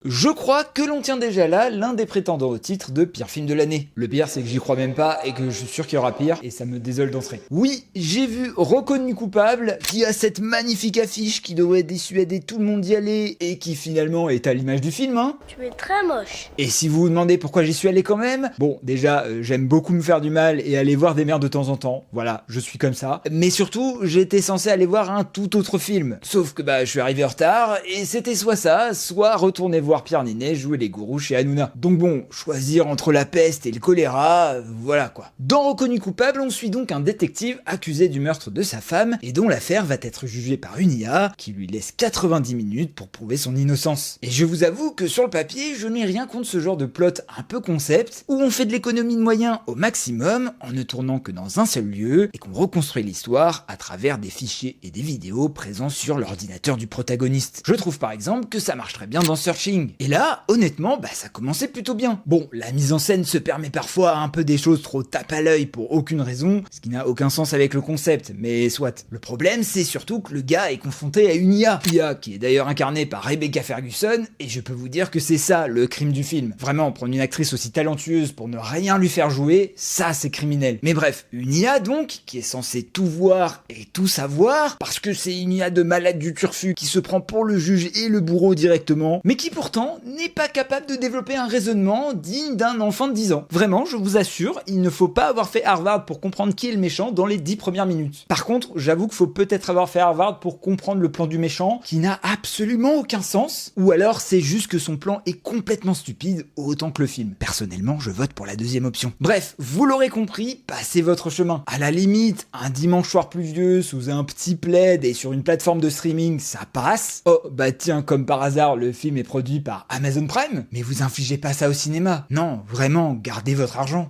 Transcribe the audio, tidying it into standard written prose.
Je crois que l'on tient déjà là l'un des prétendants au titre de pire film de l'année. Le pire, c'est que j'y crois même pas et que je suis sûr qu'il y aura pire et ça me désole d'entrer. Oui, j'ai vu Reconnu coupable, qui a cette magnifique affiche qui devrait dissuader tout le monde d'y aller et qui finalement est à l'image du film, hein. Tu es très moche. Et si vous vous demandez pourquoi j'y suis allé quand même, bon, déjà, j'aime beaucoup me faire du mal et aller voir des merdes de temps en temps. Voilà, je suis comme ça. Mais surtout, j'étais censé aller voir un tout autre film. Sauf que je suis arrivé en retard et c'était soit ça, soit retourner voir Pierre Ninet jouer les gourous chez Hanouna. Donc bon, choisir entre la peste et le choléra, voilà quoi. Dans Reconnu coupable, on suit donc un détective accusé du meurtre de sa femme et dont l'affaire va être jugée par une IA qui lui laisse 90 minutes pour prouver son innocence. Et je vous avoue que sur le papier, je n'ai rien contre ce genre de plot un peu concept où on fait de l'économie de moyens au maximum en ne tournant que dans un seul lieu et qu'on reconstruit l'histoire à travers des fichiers et des vidéos présents sur l'ordinateur du protagoniste. Je trouve par exemple que ça marche très bien dans Searching. Et là, honnêtement, ça commençait plutôt bien. Bon, la mise en scène se permet parfois un peu des choses trop tape à l'œil pour aucune raison, ce qui n'a aucun sens avec le concept, mais soit. Le problème, c'est surtout que le gars est confronté à une IA qui est d'ailleurs incarnée par Rebecca Ferguson, et je peux vous dire que c'est ça le crime du film. Vraiment, prendre une actrice aussi talentueuse pour ne rien lui faire jouer, ça c'est criminel. Mais bref, une IA donc, qui est censée tout voir et tout savoir, parce que c'est une IA de malade du turfu qui se prend pour le juge et le bourreau directement, mais qui pourtant n'est pas capable de développer un raisonnement digne d'un enfant de 10 ans. Vraiment, je vous assure, il ne faut pas avoir fait Harvard pour comprendre qui est le méchant dans les 10 premières minutes. Par contre, j'avoue qu'il faut peut-être avoir fait Harvard pour comprendre le plan du méchant, qui n'a absolument aucun sens, ou alors c'est juste que son plan est complètement stupide, autant que le film. Personnellement, je vote pour la deuxième option. Bref, vous l'aurez compris, passez votre chemin. À la limite, un dimanche soir pluvieux, sous un petit plaid et sur une plateforme de streaming, ça passe. Oh, tiens, comme par hasard, le film est produit par Amazon Prime, mais vous infligez pas ça au cinéma. Non, vraiment, gardez votre argent.